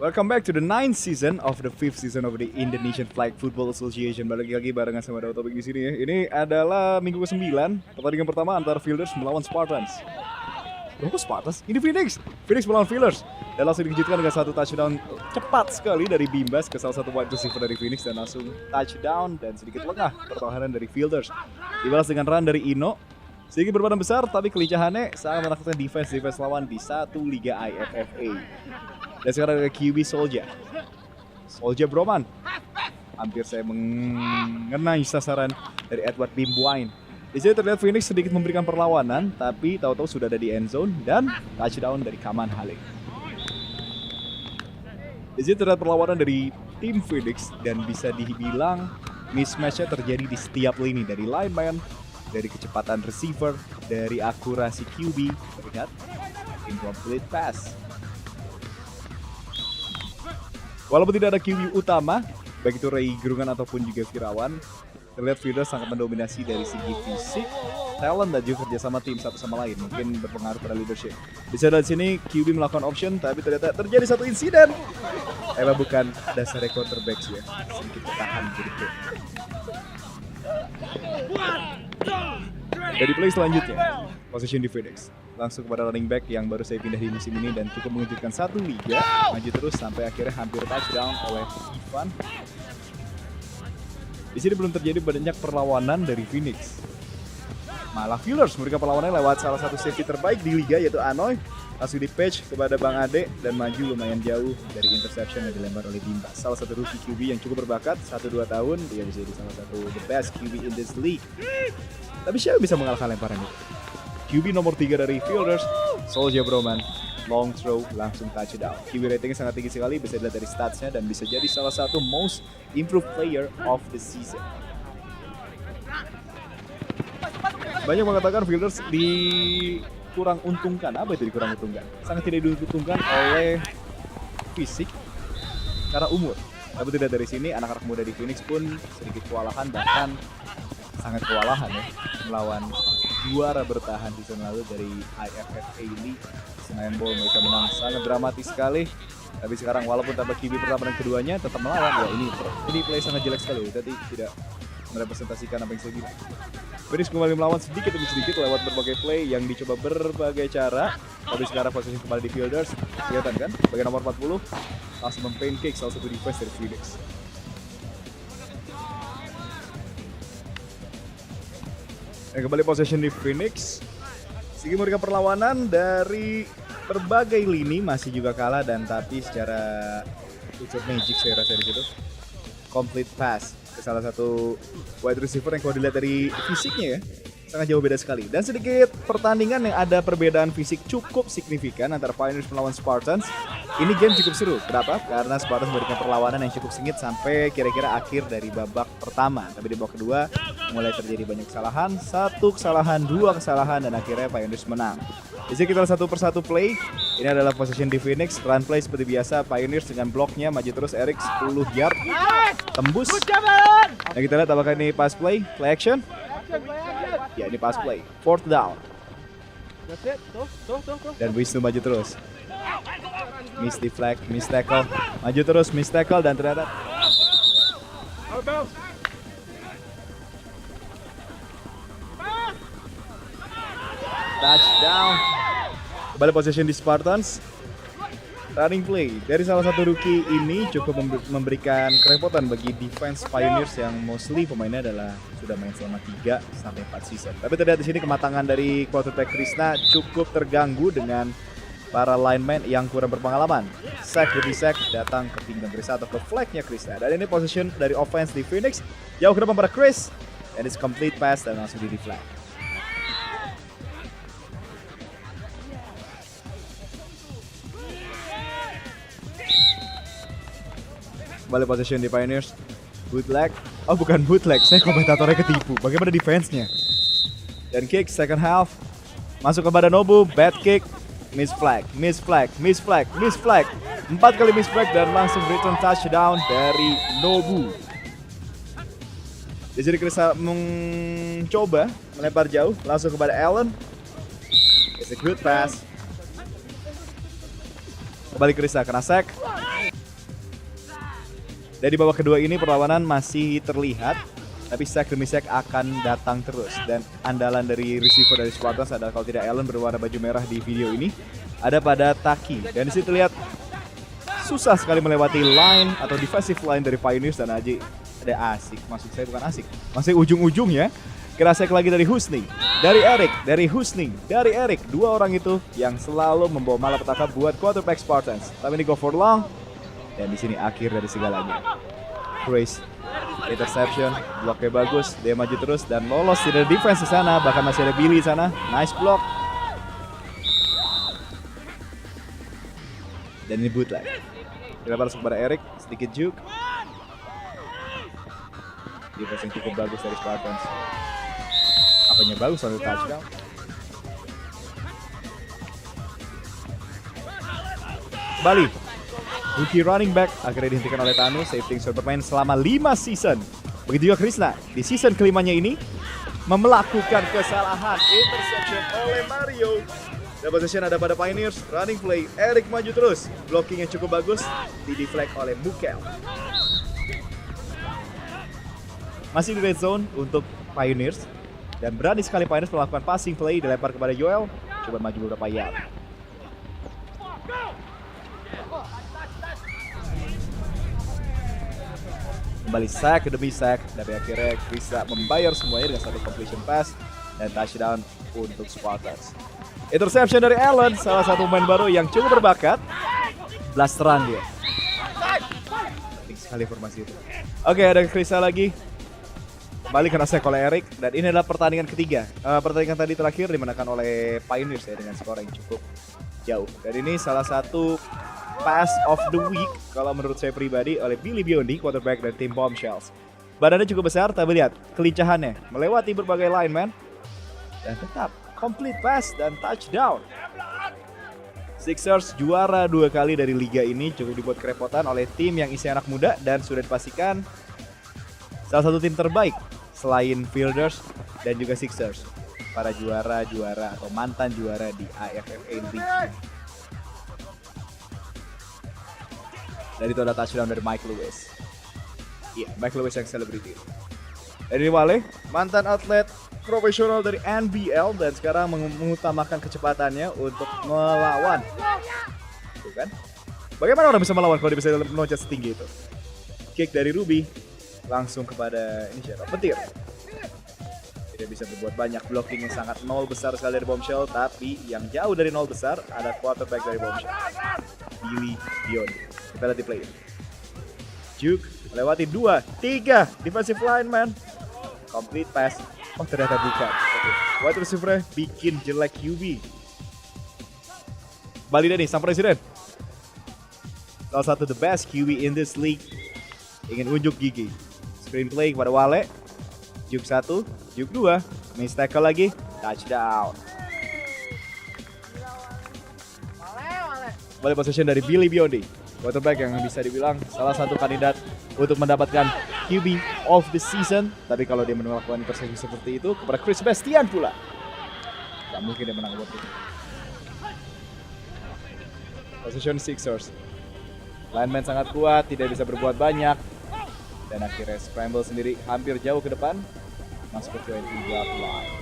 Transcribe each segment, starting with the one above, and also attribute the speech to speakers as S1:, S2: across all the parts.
S1: Welcome back to the 9th season of the 5th season of the Indonesian Flag Football Association. Balik lagi barengan sama Daud Topik di sini ya. Ini adalah minggu ke-9, pertandingan pertama antara Fielders melawan Spartans. Oh, Spartans? Ini Phoenix. Phoenix melawan Fielders. Dan langsung dikejutkan dengan satu touchdown cepat sekali dari Bimbas ke salah satu wide receiver dari Phoenix dan langsung touchdown dan sedikit lengah pertahanan dari Fielders. Dibalas dengan run dari Ino. Sedikit berbadan besar tapi kelincahannya sangat menakutkan defense lawan di satu Liga IFFA. Dan sekarang ada QB Soldier Broman. Hampir saya mengenai sasaran dari Edward Bimbuain. Di sini terlihat Phoenix sedikit memberikan perlawanan, tapi tahu-tahu sudah ada di end zone dan touchdown dari Kaman Halik. Di sini terlihat perlawanan dari tim Phoenix dan bisa dibilang mismatch-nya terjadi di setiap lini, dari lineman, dari kecepatan receiver, dari akurasi QB. Terlihat incomplete pass. Walaupun tidak ada QB utama, baik itu Ray Gerungan ataupun juga Firawan, terlihat Fielders sangat mendominasi dari segi fisik, talent dan juga kerjasama tim satu sama lain. Mungkin berpengaruh pada leadership. Bisa dari sini QB melakukan option, tapi ternyata terjadi satu insiden. Emang bukan dasar quarterback ya, sedikit ketahan gitu. Dari play selanjutnya, position di Phoenix. Langsung kepada running back yang baru saya pindah di musim ini dan cukup mengejutkan satu liga. Maju terus sampai akhirnya hampir touchdown oleh Ivan. Di sini belum terjadi banyak perlawanan dari Phoenix. Malah Fielders memberikan perlawanan lewat salah satu safety terbaik di liga yaitu Anoy. Langsung di patch kepada Bang Ade dan maju lumayan jauh dari interception yang dilempar oleh Bimbas. Salah satu rookie QB yang cukup berbakat, 1-2 tahun, dia bisa jadi salah satu the best QB in this league. Tapi siapa bisa mengalahkan lemparan itu? QB nomor 3 dari Fielders, Soldier Broman, long throw langsung touchdown. QB ratingnya sangat tinggi sekali, bisa dilihat dari statsnya dan bisa jadi salah satu most improved player of the season. Banyak mengatakan Fielders kurang untungkan. Apa itu dikurang untungkan? Sangat tidak diuntungkan oleh fisik karena umur. Tapi tidak dari sini, anak-anak muda di Phoenix pun sedikit kewalahan, bahkan sangat kewalahan ya, melawan juara bertahan season lalu dari IFFA League. Senayan Bowl mereka menang sangat dramatis sekali. Tapi sekarang walaupun tambah QB pertama dan keduanya tetap melawan. Ya, ini play sangat jelek sekali. Tadi tidak merepresentasikan apa yang saya bilang. Phoenix kembali melawan sedikit demi sedikit lewat berbagai play yang dicoba berbagai cara. Tapi sekarang posisi kembali di Fielders. Kelihatan kan? Bagian nomor 40 langsung pancake salah satu defense dari Phoenix. Yang kembali possession di Phoenix. Segi memberikan perlawanan dari berbagai lini, masih juga kalah dan tapi secara unsur magic saya rasa di situ. Complete pass ke salah satu wide receiver yang kalau dilihat dari fisiknya ya sangat jauh beda sekali. Dan sedikit pertandingan yang ada perbedaan fisik cukup signifikan antara Pioneers melawan Spartans. Ini game cukup seru. Kenapa? Karena Spartans memberikan perlawanan yang cukup sengit sampai kira-kira akhir dari babak pertama. Tapi di babak kedua mulai terjadi banyak kesalahan. 1 kesalahan, 2 kesalahan dan akhirnya Pioneers menang. Di sini kita satu persatu play. Ini adalah position di Phoenix. Run play seperti biasa. Pioneers dengan bloknya maju terus. Eric 10 yard. Tembus. Nah kita lihat apakah ini pass play. Play action. Ya ini pass play. 4th down. Dan Wisnu maju terus. Miss deflect, miss tackle. Maju terus, miss tackle dan ternyata touchdown. Kembali possession di Spartans. Running play dari salah satu rookie ini cukup memberikan kerepotan bagi defense Pioneers yang mostly pemainnya adalah sudah main selama 3 sampai 4 season. Tapi terlihat di sini kematangan dari quarterback Krishna cukup terganggu dengan para lineman yang kurang berpengalaman. Sack demi sack datang ke pinggang Krishna atau ke flagnya Krishna. Dan ini position dari offense di Phoenix jauh ke depan pada Chris. And it's complete pass dan langsung di flag. Kembali position di Pioneers. Bootleg. Oh bukan bootleg, saya komentatornya ketipu. Bagaimana defense-nya? Dan kick second half. Masuk ke badan Nobu, bad kick. Miss flag, miss flag, miss flag, miss flag. 4 kali miss flag dan langsung return touchdown dari Nobu. Di sini Krishna mencoba melempar jauh langsung kepada Allen. It's a good pass. Kembali Krishna kena sack. Dari babak kedua ini perlawanan masih terlihat, tapi sack demi sack akan datang terus. Dan andalan dari receiver dari Spartans adalah kalau tidak Allen berwarna baju merah di video ini, ada pada Taki. Dan di situ terlihat susah sekali melewati line atau defensive line dari Pioneers dan Aji. Ada asik, maksud saya bukan asik, masih ujung-ujungnya. Kira sack lagi dari Husni, dari Eric, dari Husni, dari Eric. Dua orang itu yang selalu membawa malapetaka buat quarterback Spartans. Tapi ini go for long. Dan di sini akhir dari segalanya. Grace, interception, bloknya bagus, dia maju terus dan lolos dari defense di sana, bahkan masih ada Billy di sana. Nice block. Dan ini bootleg. Kita balas kepada Eric, sedikit juke. Defense yang cukup bagus dari Spartans. Apanya bagus sampai touchdown. Kembali. Rookie running back akhirnya dihentikan oleh Tanu. Safety yang sudah bermain selama 5 season. Begitu juga Krishna. Di season kelimanya ini melakukan kesalahan. Interception oleh Mario. Dan possession ada pada Pioneers. Running play. Eric maju terus. Blocking yang cukup bagus. Di deflect oleh Mukel. Masih di red zone untuk Pioneers. Dan berani sekali Pioneers melakukan passing play. Dilempar kepada Joel. Coba maju beberapa yard. Kembali sack demi sack, tapi akhirnya bisa membayar semuanya dengan satu completion pass dan touchdown untuk Spartans. Interception dari Allen, salah satu pemain baru yang cukup berbakat. Blasteran dia. Penting sekali formasi itu. Oke, ada Krisa lagi. Kembali kena sack oleh Eric dan ini adalah pertandingan ketiga. Pertandingan tadi terakhir dimenangkan oleh Pioneers ya dengan skor yang cukup jauh. Dan ini salah satu pass of the week kalau menurut saya pribadi oleh Billy Biondi, quarterback dari tim Bombshells. Badannya cukup besar, tapi lihat kelincahannya melewati berbagai lineman dan tetap complete pass dan touchdown. Sixers juara 2 kali dari liga ini, cukup dibuat kerepotan oleh tim yang isi anak muda dan sudah dipastikan salah satu tim terbaik selain Fielders dan juga Sixers, para juara-juara atau mantan juara di AFFA League. Dan itu ada touchdown dari Mike Lewis. Iya, Mike Lewis yang selebriti. Dari Wale, mantan atlet profesional dari NBL dan sekarang mengutamakan kecepatannya untuk melawan. Tuh kan? Bagaimana orang bisa melawan kalau dia bisa meloncat setinggi itu? Kick dari Ruby langsung kepada ini siapa? Petir. Tidak bisa berbuat banyak, blocking yang sangat nol besar sekali dari Bombshell, tapi yang jauh dari nol besar ada quarterback dari Bombshell, Billy Biondi. Kita lihat di play. Juke melewati 2, 3 defensive lineman. Complete pass. Oh ternyata bukan. Okay. Wide receiver bikin jelek QB. Bali Denny, sang presiden. Salah satu the best QB in this league. Ingin unjuk gigi. Screen play kepada Wale. Juke 1, Juke 2. Miss tackle lagi. Touchdown. Balik possession dari Billy Biondi. Quarterback yang bisa dibilang salah satu kandidat untuk mendapatkan QB of the season. Tapi kalau dia melakukan interception seperti itu kepada Chris Bastian pula, gak mungkin dia menang buat itu. Possession Sixers. Lineman sangat kuat, tidak bisa berbuat banyak. Dan akhirnya scramble sendiri hampir jauh ke depan. Masuk ke 20 yard line.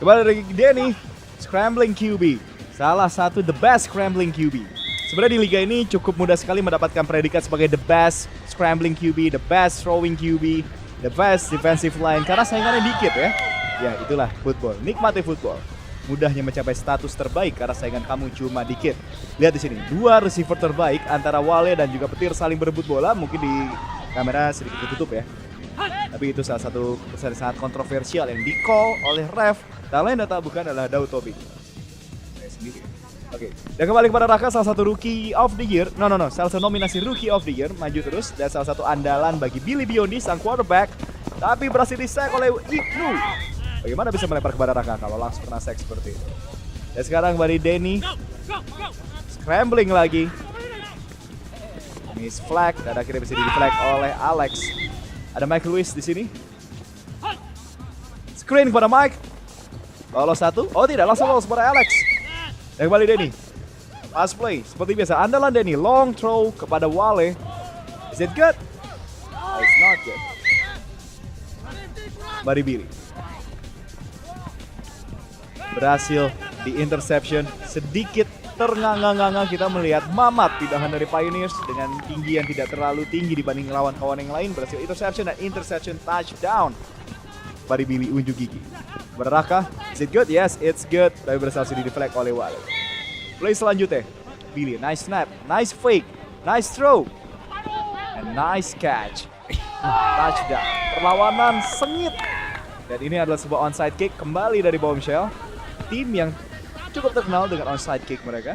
S1: Kembali dari Denny, scrambling QB. Salah satu the best scrambling QB. Sebenarnya di liga ini cukup mudah sekali mendapatkan predikat sebagai the best scrambling QB, the best throwing QB, the best defensive line. Karena saingannya dikit ya. Ya itulah football, nikmati football. Mudahnya mencapai status terbaik karena saingan kamu cuma dikit. Lihat di sini, 2 receiver terbaik antara Wale dan juga Petir saling berebut bola. Mungkin di kamera sedikit ditutup ya. Tapi itu salah satu keputusan sangat kontroversial yang di-call oleh ref. Tak lain dan tak bukan adalah Daud Tobing. Sendiri. Oke. Dan kembali kepada Raka, salah satu rookie of the year. Salah satu nominasi rookie of the year, maju terus dan salah satu andalan bagi Billy Biondi sang quarterback. Tapi berhasil di-sack oleh Ibnu. Bagaimana bisa melempar kepada Raka kalau langsung kena sack seperti itu? Dan sekarang kembali Denny. Scrambling lagi. Miss flag dan akhirnya bisa di-flag oleh Alex. Ada Mike Lewis di sini. Screen kepada Mike. Lolos 1. Oh tidak, langsung lolos kepada Alex. Dan kembali Denny. Pass play, seperti biasa. Andalan Denny, long throw kepada Wale. Is it good? Oh, it's not good. Buddy Billy berhasil di interception, sedikit ternganga-nganga kita melihat Mamat pindahan dari Pioneers dengan tinggi yang tidak terlalu tinggi dibanding lawan kawan yang lain, berhasil interception dan interception touchdown. Buddy Billy unjuk gigi. Benerakah? Is it good? Yes, it's good. Tapi berhasil di deflect oleh Wale. Play selanjutnya, Billy, nice snap, nice fake, nice throw, and nice catch. Touchdown. Perlawanan sengit. Dan ini adalah sebuah onside kick kembali dari Bombshell. Tim yang cukup terkenal dengan onside kick mereka.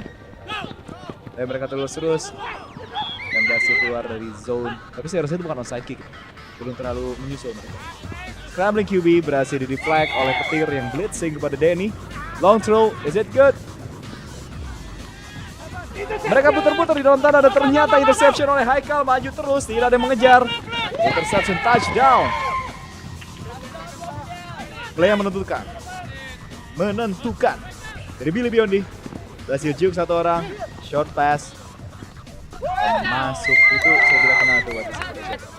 S1: Dan mereka terus dan berhasil keluar dari zone. Tapi saya rasa itu bukan onside kick. Belum terlalu menyusul mereka. Scrambling QB berhasil di deflect oleh petir yang blitzing kepada Denny. Long throw, is it good? Mereka putar-putar di dalam tanah dan ternyata interception oleh Haikal, maju terus, tidak ada yang mengejar. Interception touchdown. Play yang menentukan dari Billy Biondi. Berhasil juke satu orang, short pass dan masuk. Itu saya tidak kenal tuh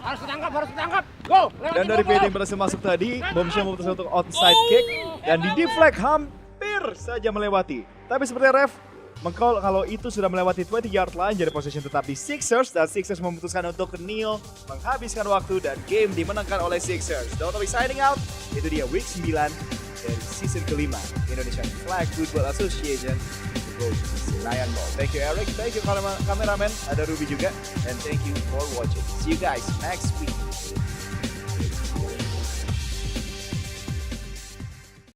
S2: harus ketangkap, go.
S1: Dan dari PD yang berhasil masuk tadi, Bombshell memutuskan untuk outside kick dan di deflect hampir saja melewati. Tapi seperti ref mengcall kalau itu sudah melewati 20-yard line, jadi possession tetap di Sixers dan Sixers memutuskan untuk kneel, menghabiskan waktu dan game dimenangkan oleh Sixers. Don't be signing out. Itu dia week 9 dari season kelima Indonesian Flag Football Association Senayan Mall. Thank you Eric, thank you kameraman, ada Ruby juga, and thank you for watching. See you guys next week.